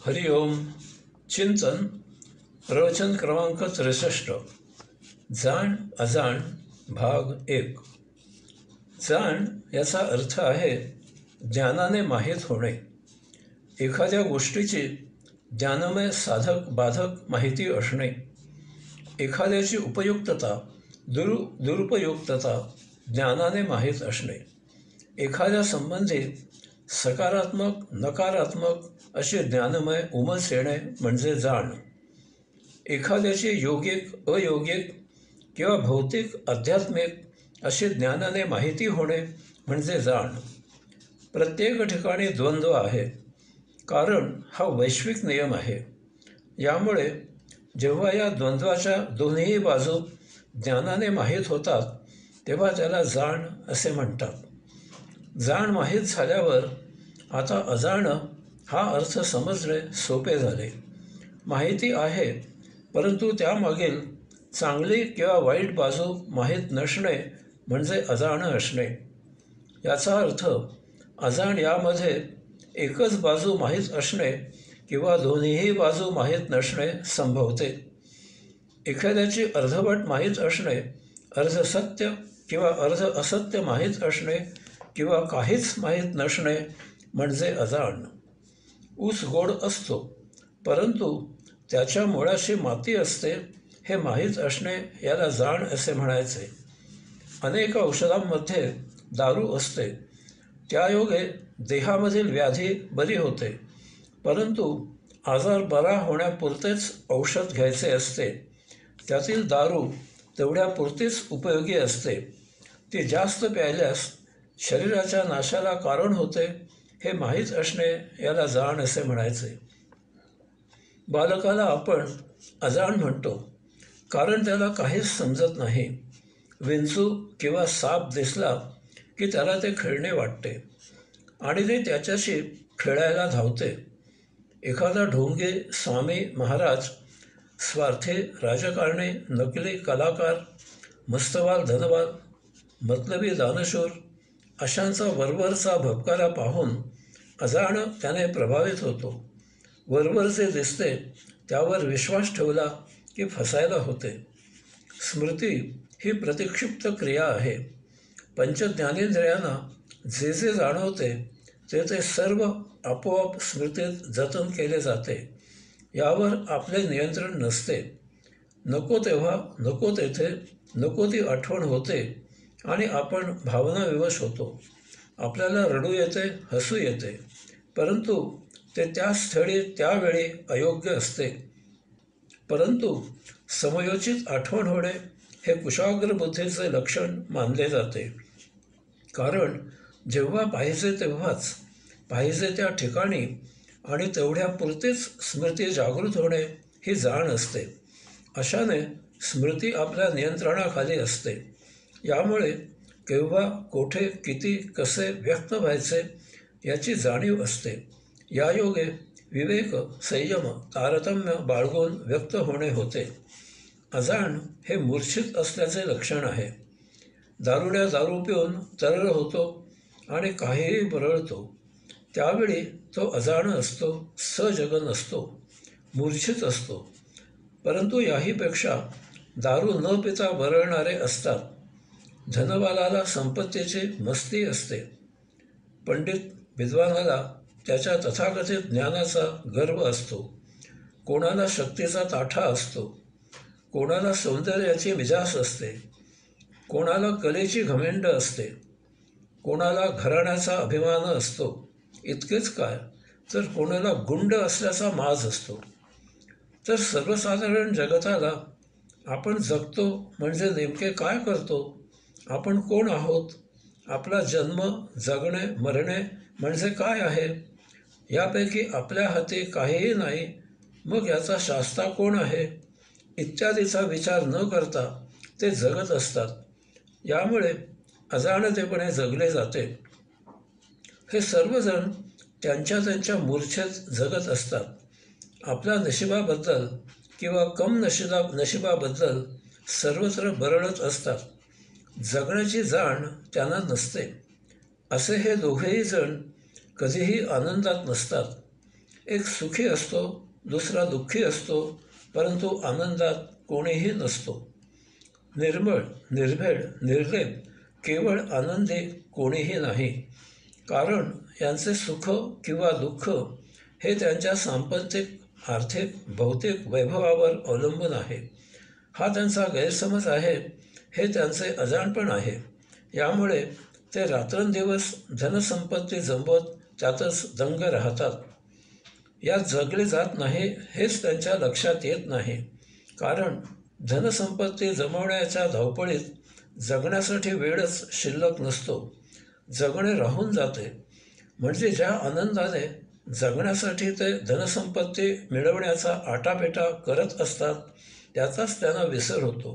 हरि ओम. चिंतन प्रवचन क्रमांक 63. जाण अजाण भाग 1. जाण याचा अर्थ आहे ज्ञानाने माहीत होणे. एखाद्या गोष्टीची ज्ञानमय साधक बाधक माहिती असणे. एखाद्याची उपयुक्तता दुरुपयुक्तता ज्ञानाने माहीत असणे. एखाद्या संबंधी सकारात्मक नकारात्मक अशी ज्ञानमय उमस येणे म्हणजे जाण. एखाद्याची योगिक अयोगिक किंवा भौतिक आध्यात्मिक अशी ज्ञानाने माहिती होणे म्हणजे जाण. प्रत्येक ठिकाणी द्वंद्व आहे, कारण हा वैश्विक नियम आहे. यामुळे जेव्हा या द्वंद्वाच्या दोन्ही बाजू ज्ञानाने माहीत होतात तेव्हा त्याला जाण असे म्हणतात. जाण माहीत झाल्यावर आता अजाण हा अर्थ समजणे सोपे झाले. माहिती आहे, परंतु त्यामागील चांगली किंवा वाईट बाजू माहीत नसणे म्हणजे अजाण असणे. याचा अर्थ अजाण यामध्ये एकच बाजू माहीत असणे किंवा दोन्हीही बाजू माहीत नसणे संभवते. एखाद्याची अर्धवट माहीत असणे, अर्ध सत्य किंवा अर्ध असत्य माहीत असणे किंवा काहीच माहीत नसणे म्हणजे अजाण. ऊस गोड असतो, परंतु त्याच्या मुळाशी माती असते हे माहीत असणे याला जाण असे म्हणायचे. अनेक औषधांमध्ये दारू असते, त्यायोगे देहामधील व्याधी बरी होते, परंतु आजार बरा होण्यापुरतेच औषध घ्यायचे असते. त्यातील दारू तेवढ्यापुरतीच उपयोगी असते. ती जास्त प्यायल्यास शरीराच्या नाशाला कारण होते हे माहीत असणे याला जाण असे म्हणायचे. बालकाला आपण अजाण म्हणतो, कारण त्याला काहीच समजत नाही. विंचू किंवा साप दिसला की त्याला ते खेळणे वाटते आणि ते त्याच्याशी खेळायला धावते. एखादा ढोंगी स्वामी महाराज, स्वार्थी राजकारणी, नकली कलाकार, मस्तवाल धनवान, मतलबी दानशूर अशांचा वरवरचा भपकारा पाहून अजाण त्याने प्रभावित होतो. वरवर जे दिसते त्यावर विश्वास ठेवला की फसायला होते. स्मृती ही प्रतिक्षिप्त क्रिया आहे. पंचज्ञानेंद्रियांना जे जे जाणवते ते ते सर्व आपोआप स्मृतीत जतन केले जाते. यावर आपले नियंत्रण नसते. नको तेव्हा नको तेथे नको ती आठवण होते आणि आपण भावनाविवश होतो. आपल्याला रडू येते, हसू येते, परंतु ते त्या स्थळी त्यावेळी अयोग्य असते. परंतु समयोचित आठवण होणे हे कुशाग्र बुद्धीचे लक्षण मानले जाते. कारण जेव्हा पाहिजे तेव्हाच पाहिजे त्या ठिकाणी आणि तेवढ्यापुरतीच स्मृती जागृत होणे ही जाण असते. अशाने स्मृती आपल्या नियंत्रणाखाली असते. यामुळे केव्हा कोठे किती कसे व्यक्त व्हायचे याची जाणीव असते. यायोगे विवेक संयम तारतम्य बाळगून व्यक्त होणे होते. अजाण हे मूर्छित असल्याचे लक्षण आहे. दारुड्या दारू पिऊन तरल होतो आणि काहीही बरळतो, त्यावेळी तो अजाण असतो, सजग नसतो, मूर्छित असतो. परंतु याहीपेक्षा दारू न पिता बरळणारे असतात. धनवालाला संपत्तीची मस्ती असते. पंडित विद्वानाला त्याच्या तथाकथित ज्ञानाचा गर्व असतो. कोणाला शक्तीचा ताठा असतो, कोणाला सौंदर्याची मिजास असते, कोणाला कलेची घमेंड असते, कोणाला घराण्याचा अभिमान असतो. इतकेच काय, तर कोणाला गुंड असल्याचा माज असतो. तर सर्वसाधारण जगताला आपण जगतो म्हणजे नेमके काय करतो, आपण कोण आहोत, आपला जन्म जगणे मरणे म्हणजे काय आहे, यापैकी आपल्या हाती काहीही नाही, मग याचा शास्ता कोण आहे, इत्यादीचा विचार न करता ते जगत असतात. यामुळे अजाणतेपणे जगले जाते. हे सर्वजण त्यांच्या त्यांच्या मूर्छेत जगत असतात. आपल्या नशिबाबद्दल किंवा कम नशिबाबद्दल सर्वत्र बरळत असतात. जगण्याची जाण त्यांना नसते. असे हे दोघेही जण कधीही आनंदात नसतात. एक सुखी असतो, दुसरा दुःखी असतो, परंतु आनंदात कोणीही नसतो. निर्मळ, निर्भेळ, निर्लेप, केवळ आनंदी कोणीही नाही. कारण यांचे सुख किंवा दुःख हे त्यांच्या सांपत्तिक, आर्थिक, भौतिक वैभवावर अवलंबून आहे. हा त्यांचा गैरसमज आहे, हे त्यांचे अजाणपण आहे. यामुळे ते रात्रंदिवस धनसंपत्ती जमवत त्यातच दंग राहतात. यात जगले जात नाही हेच त्यांच्या लक्षात येत नाही. कारण धनसंपत्ती जमवण्याच्या धावपळीत जगण्यासाठी वेळच शिल्लक नसतो. जगणे राहून जाते. म्हणजे ज्या आनंदाने जगण्यासाठी ते धनसंपत्ती मिळवण्याचा आटापेटा करत असतात त्याचाच त्यांना विसर होतो.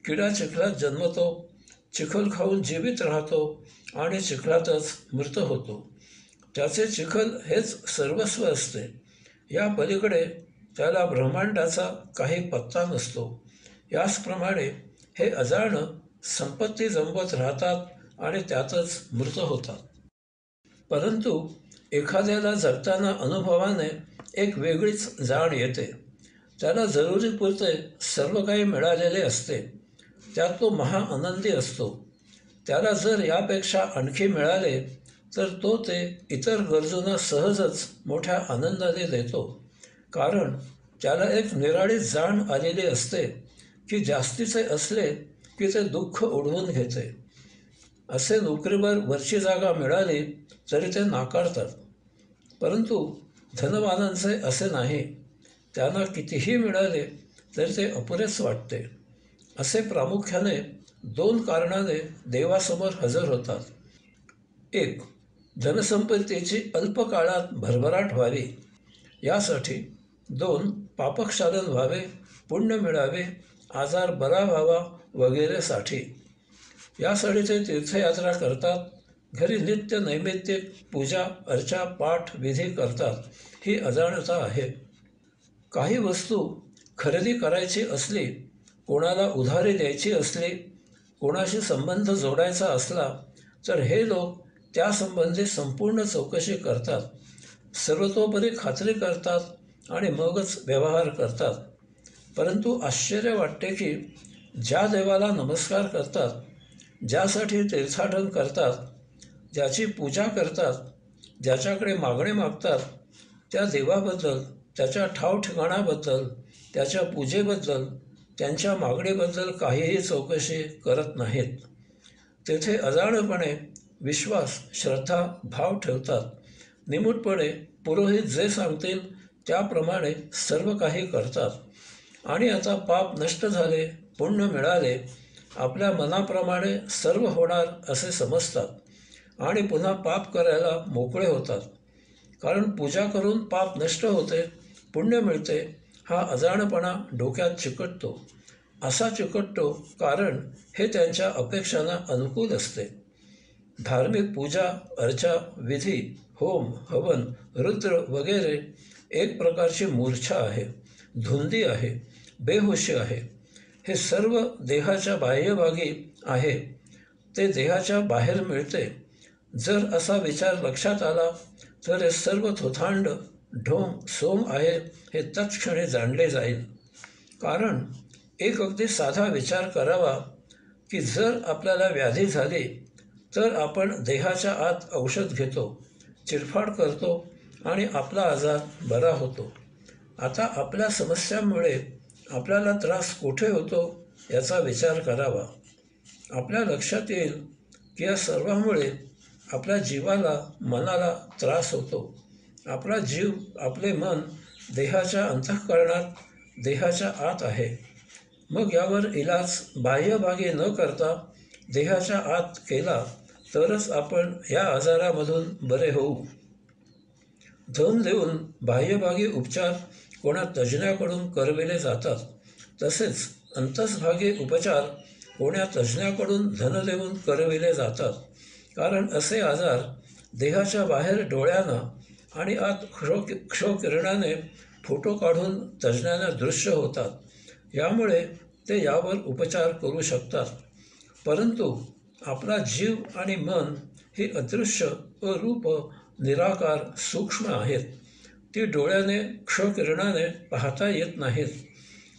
किडा चिखलात जन्मतो, चिखल खाऊन जीवित राहतो आणि चिखलातच मृत होतो. त्याचे चिखल हेच सर्वस्व असते. या पलीकडे त्याला ब्रह्मांडाचा काही पत्ता नसतो. याचप्रमाणे हे अजाण संपत्ती जमवत राहतात आणि त्यातच मृत होतात. परंतु एखाद्याला जगताना अनुभवाने एक वेगळीच जाण येते. त्याला जरुरीपुरते सर्व काही मिळालेले असते. त्यात तो महाआनंदी असतो. त्याला जर यापेक्षा आणखी मिळाले तर तो ते इतर गरजूंना सहजच मोठ्या आनंदाने देतो. कारण त्याला एक निराळी जाण आलेली असते की जास्तीचे असले की ते दुःख ओढवून घेते. असे नोकरीवर वरची जागा मिळाली तरी ते नाकारतात. परंतु धनवानांचे असे नाही. त्यांना कितीही मिळाले तरी ते अपुरेच वाटते. असे प्रामुख्याने 2 कारणाने देवासमोर हजर होतात. 1. धनसंपत्तीची अल्पकाळात भरभराट व्हावी यासाठी. 2. पापक्षालन व्हावे, पुण्य मिळावे, आजार बरा व्हावा वगैरेसाठी. यासाठी ते तीर्थयात्रा करतात, घरी नित्य नैमित्तिक पूजा अर्चा पाठ विधी करतात. ही अजाणता आहे. काही वस्तू खरेदी करायची असली, कोणाला उधारी द्यायची असली, कोणाशी संबंध जोडायचा असला तर हे लोक त्यासंबंधी संपूर्ण चौकशी करतात, सर्वतोपरी खात्री करतात आणि मगच व्यवहार करतात. परंतु आश्चर्य वाटते की ज्या देवाला नमस्कार करतात, ज्यासाठी तीर्थाटन करतात, ज्याची पूजा करतात, ज्याच्याकडे मागणे मागतात, त्या देवाबद्दल, त्याच्या ठावठिकाणाबद्दल, त्याच्या पूजेबद्दल, त्यांच्या मागणीबद्दल काहीही चौकशी करत नाहीत. तेथे अजाणपणे विश्वास, श्रद्धा, भाव ठेवतात. निमूटपणे पुरोहित जे सांगतील त्याप्रमाणे सर्व काही करतात. आणि आता पाप नष्ट झाले, पुण्य मिळाले, आपल्या मनाप्रमाणे सर्व होणार असे समजतात आणि पुन्हा पाप करायला मोकळे होतात. कारण पूजा करून पाप नष्ट होते, पुण्य मिळते हा अजाणपणा डोक्यात चिकटतो. असा चिकटतो कारण हे त्यांच्या अपेक्षांना अनुकूल असते. धार्मिक पूजा अर्चा विधी, होम हवन, रुद्र वगैरे एक प्रकारची मूर्छा आहे, धुंदी आहे, बेहोशी आहे. हे सर्व देहाच्या बाह्यभागी आहे, ते देहाच्या बाहेर मिळते. जर असा विचार लक्षात आला तर हे सर्व थोथांड ढोंग सोम आहे हे तत्क्षणी जाणले जाईल. कारण एक अगदी साधा विचार करावा की जर आपल्याला व्याधी झाली तर आपण देहाच्या आत औषध घेतो, चिरफाड करतो आणि आपला आजार बरा होतो. आता आपल्या समस्यांमुळे आपल्याला त्रास कुठे होतो याचा विचार करावा. आपल्या लक्षात येईल की या सर्वांमुळे आपल्या जीवाला, मनाला त्रास होतो. आपला जीव, आपले मन देहाच्या अंतःकरणात, देहाच्या आत आहे. मग यावर इलाज बाह्यभागी न करता देहाच्या आत केला तरच आपण या आजारामधून बरे होऊ. धन देऊन बाह्यभागी उपचार कोणा तज्ज्ञाकडून करविले जातात, तसेच अंतस्भागी उपचार कोण्या तज्ज्ञाकडून धन देऊन करविले जातात. कारण असे आजार देहाच्या बाहेर डोळ्यानं आणि आत क्षकिरणाने फोटो काढून तज्ज्ञांना दृश्य होतात. यामुळे ते यावर उपचार करू शकतात. परंतु आपला जीव आणि मन ही अदृश्य, अरूप, निराकार, सूक्ष्म आहेत. ती डोळ्याने क्षकिरणाने पाहता येत नाहीत.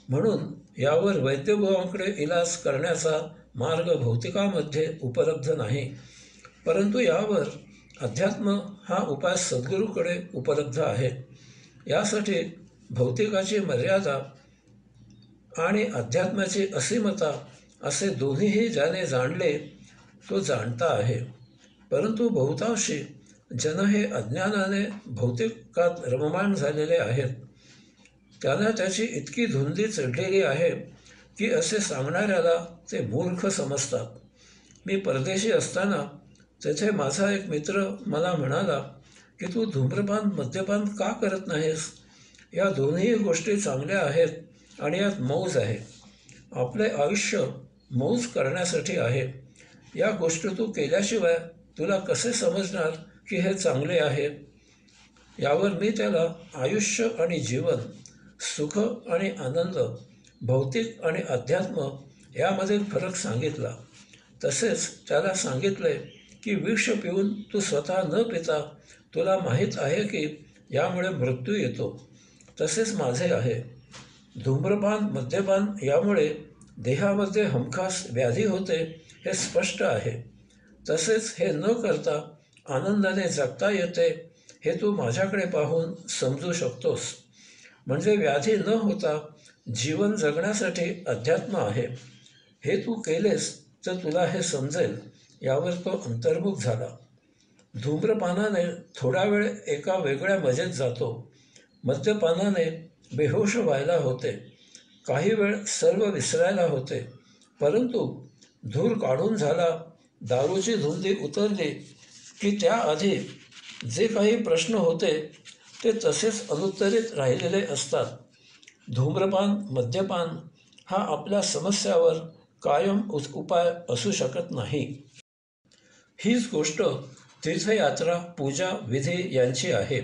म्हणून यावर वैद्यबुवांकडे इलाज करण्याचा मार्ग भौतिकामध्ये उपलब्ध नाही. परंतु यावर अध्यात्म हा उपाय सद्गुरूकडे उपलब्ध आहे. यासाठी भौतिकाची मर्यादा आणि अध्यात्माची असीमता असे दोन्हीही ज्याने जाणले तो जाणता आहे. परंतु बहुतांशी जन हे अज्ञानाने भौतिकात रममाण झालेले आहेत. त्यांना त्याची इतकी धुंदी चढलेली आहे की असे सांगणाऱ्याला ते मूर्ख समजतात. मी परदेशी असताना तेथे माझा एक मित्र मला म्हणाला की तू धूम्रपान मद्यपान का करत नाहीस? या दोन्ही गोष्टी चांगल्या आहेत आणि यात मौज आहे. आपले आयुष्य मौज करण्यासाठी आहे. या गोष्टी तू केल्याशिवाय तुला कसे समजणार की हे चांगले आहे? यावर मी त्याला आयुष्य आणि जीवन, सुख आणि आनंद, भौतिक आणि अध्यात्म यामधील फरक सांगितला. तसेच त्याला सांगितले की विष पिऊन तू स्वतः न पिता तुला माहीत आहे की यामुळे मृत्यू येतो. तसेच माझे आहे. धूम्रपान मद्यपान यामुळे देहामध्ये हमखास व्याधी होते हे स्पष्ट आहे. तसेच हे न करता आनंदाने जगता येते हे तू माझ्याकडे पाहून समजू शकतोस. म्हणजे व्याधी न होता जीवन जगण्यासाठी अध्यात्म आहे. हे तू केलेस तर तुला हे समजेल. यावर तो अंतर्मुख झाला. धूम्रपानाने थोडा वेळ एका वेगळ्या मजेत जातो. मद्यपानाने बेहोश व्हायला होते. काही वेळ सर्व विसरायला होते. परंतु धूर काढून झाला, दारूची धुंदी उतरली की त्याआधी जे काही प्रश्न होते ते तसेच अनुत्तरित राहिलेले असतात. धूम्रपान मद्यपान हा आपल्या समस्यावर कायम उपाय असू शकत नाही. हीच गोष्ट तीर्थयात्रा, पूजा, विधी यांची आहे.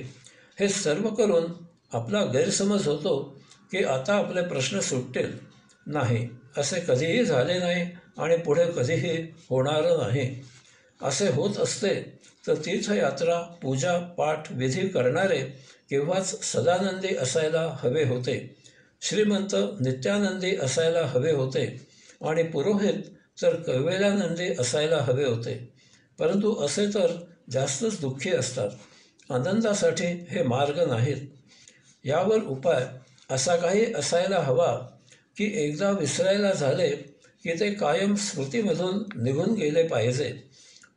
हे सर्व करून आपला गैरसमज होतो की आता आपले प्रश्न सुटतील. नाही, असे कधीही झाले नाही आणि पुढे कधीही होणार नाही. असे होत असते तर तीर्थयात्रा, पूजा, पाठ, विधी करणारे केव्हाच सदानंदी असायला हवे होते, श्रीमंत नित्यानंदी असायला हवे होते आणि पुरोहित तर कैवल्यानंदी असायला हवे होते. परंतु असे तर जास्तच दुःखी असतात. आनंदासाठी हे मार्ग नाहीत. यावर उपाय असा काही असायला हवा की एकदा विसरायला झाले की ते कायम स्मृतीमधून निघून गेले पाहिजे.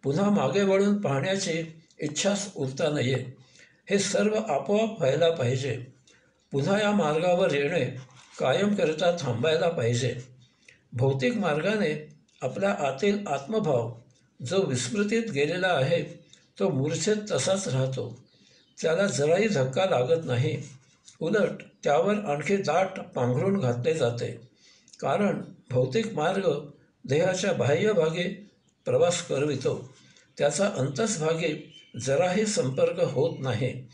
पुन्हा मागे वळून पाहण्याची इच्छाच उरता नये. हे सर्व आपोआप व्हायला पाहिजे. पुन्हा या मार्गावर येणे कायमकरिता थांबायला पाहिजे. भौतिक मार्गाने आपल्या आतील आत्मभाव जो विस्मृतीत गेलेला आहे तो मूर्छेत तसाच राहतो. त्याला जराही धक्का लागत नाही. उलट त्यावर आणखी दाट पांघरून घातले जाते. कारण भौतिक मार्ग देहाच्या बाह्यभागी प्रवास करवितो. त्याचा अंतस्भागी जराही संपर्क होत नाही.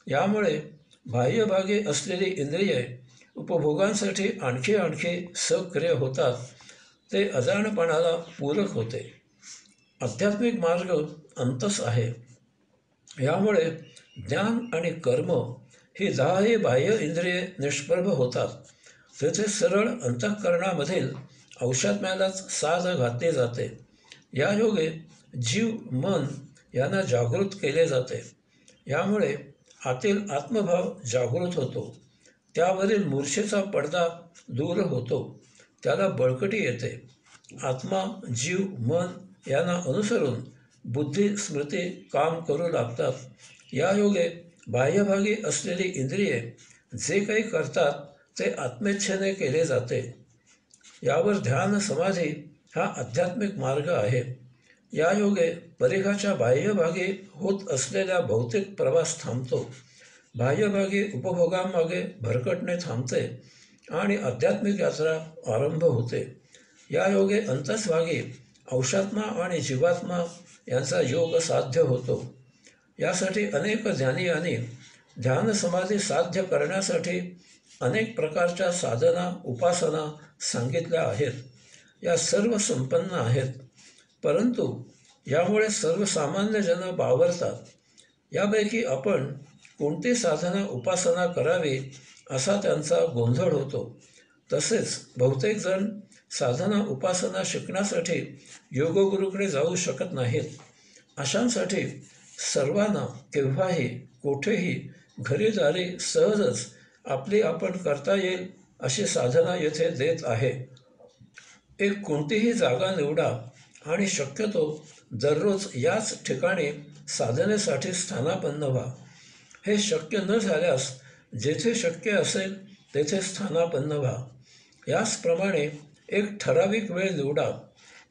यामुळे बाह्यभागी असलेली इंद्रिये उपभोगांसाठी आणखी सक्रिय होतात. ते अजाणपणाला पूरक होते. आध्यात्मिक मार्ग अंतस आहे. यामुळे ज्ञान आणि कर्म ही 10ही बाह्य इंद्रिये निष्प्रभ होतात. तेथे सरळ अंतःकरणामधील औषात्म्यालाच साध घातली जाते. या योगे जीव मन यांना जागृत केले जाते. यामुळे आतील आत्मभाव जागृत होतो. त्यावरील मूर्छेचा पडदा दूर होतो. त्याला बळकटी येते. आत्मा, जीव, मन यांना अनुसरून बुद्धी, स्मृती काम करू लागतात. या योगे बाह्यभागी असलेली इंद्रिये जे काही करतात ते आत्मेच्छेने केले जाते. यावर ध्यान समाधी हा आध्यात्मिक मार्ग आहे. या योगे परिघाच्या बाह्यभागी होत असलेला भौतिक प्रवास थांबतो. बाह्यभागी उपभोगांमागे भरकटणे थांबते आणि आध्यात्मिक यात्रा आरंभ होते. या योगे अंतस्भागी औषात्मा आणि जीवात्मा यांचा योग साध्य होतो. यासाठी अनेक ज्ञानियांनी ध्यानसमाधी साध्य करण्यासाठी अनेक प्रकारच्या साधना, उपासना सांगितल्या आहेत. या सर्व संपन्न आहेत. परंतु यामुळे सर्वसामान्य जन बावरतात. यापैकी आपण कोणती साधना उपासना करावी असा त्यांचा गोंधळ होतो. तसेच बहुतेक जण साधना उपासना शिकण्यासाठी योगगुरूकडे जाऊ शकत नाहीत. अशांसाठी सर्वांना केव्हाही कुठेही घरीदारी सहजच आपली आपण करता येईल अशी साधना येथे देत आहे. एक कोणतीही जागा निवडा आणि शक्यतो दररोज याच ठिकाणी साधनेसाठी स्थानापन्न व्हा. हे शक्य न झाल्यास जेथे शक्य असेल तेथे स्थानापन्न व्हा. याचप्रमाणे एक ठराविक वेळ निवडा.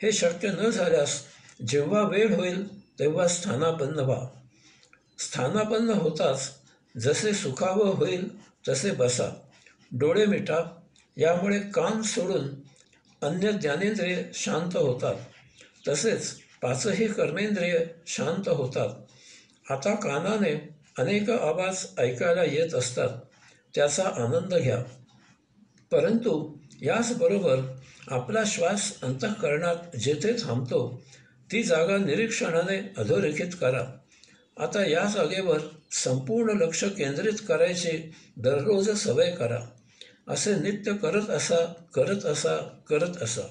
हे शक्य न झाल्यास जेव्हा वेळ होईल तेव्हा स्थानापन्न व्हा. स्थानापन्न होताच जसे सुखावं होईल तसे बसा. डोळे मिटा. यामुळे कान सोडून अन्य ज्ञानेंद्रिय शांत होतात. तसेच पाचही कर्मेंद्रिय शांत होतात. आता कानाने अनेक आवाज ऐकायला येत असतात, त्याचा आनंद घ्या. परंतु याचबरोबर आपला श्वास अंतःकरणात जेथे थांबतो ती जागा निरीक्षणाने अधोरेखित करा. आता या जागेवर संपूर्ण लक्ष केंद्रित करायची दररोज सवय करा. असे नित्य करत असा करत असा करत असा.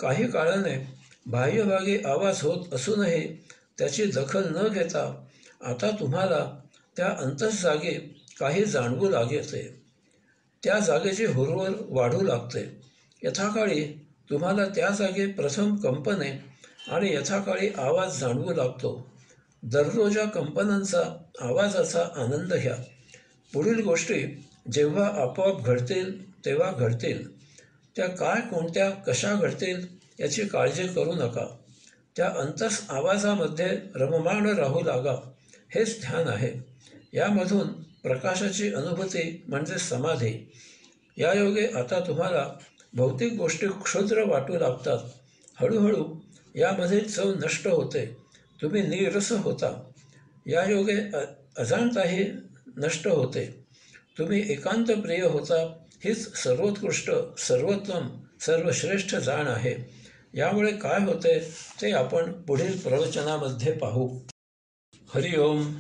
काही काळाने बाह्यभागी आवाज होत असूनही त्याची दखल न घेता आता तुम्हाला त्या अंतःजागी काही जाणवू लागते. त्या जागेची हुरहूर वाढू लागते. यथाकाळी तुम्हाला त्या जागी प्रथम कंपने आणि यथाकाळी आवाज जाणवू लागतो. दररोज या कंपनांचा आवाजाचा आनंद घ्या. पुढील गोष्टी जेव्हा आपोआप घडतील तेव्हा घडतील. त्या काय कोणत्या कशा घडतील याची काळजी करू नका. त्या अंतस आवाजामध्ये रममाण राहू लागा. हेच ध्यान आहे. यामधून प्रकाशाची अनुभूती म्हणजे समाधी. यायोगे आता तुम्हाला भौतिक गोष्टी क्षुद्र वाटू लागतात. हळूहळू यामध्ये चव नष्ट होते. तुम्ही नीरस होता. यायोगे अजाणताही नष्ट होते. तुम्ही एकांत प्रिय होता. हीच सर्वोत्कृष्ट सर्वोत्तम सर्वश्रेष्ठ जाण आहे. यामुळे काय होते ते आपण पुढील प्रवचनामध्ये पाहू. हरिओम.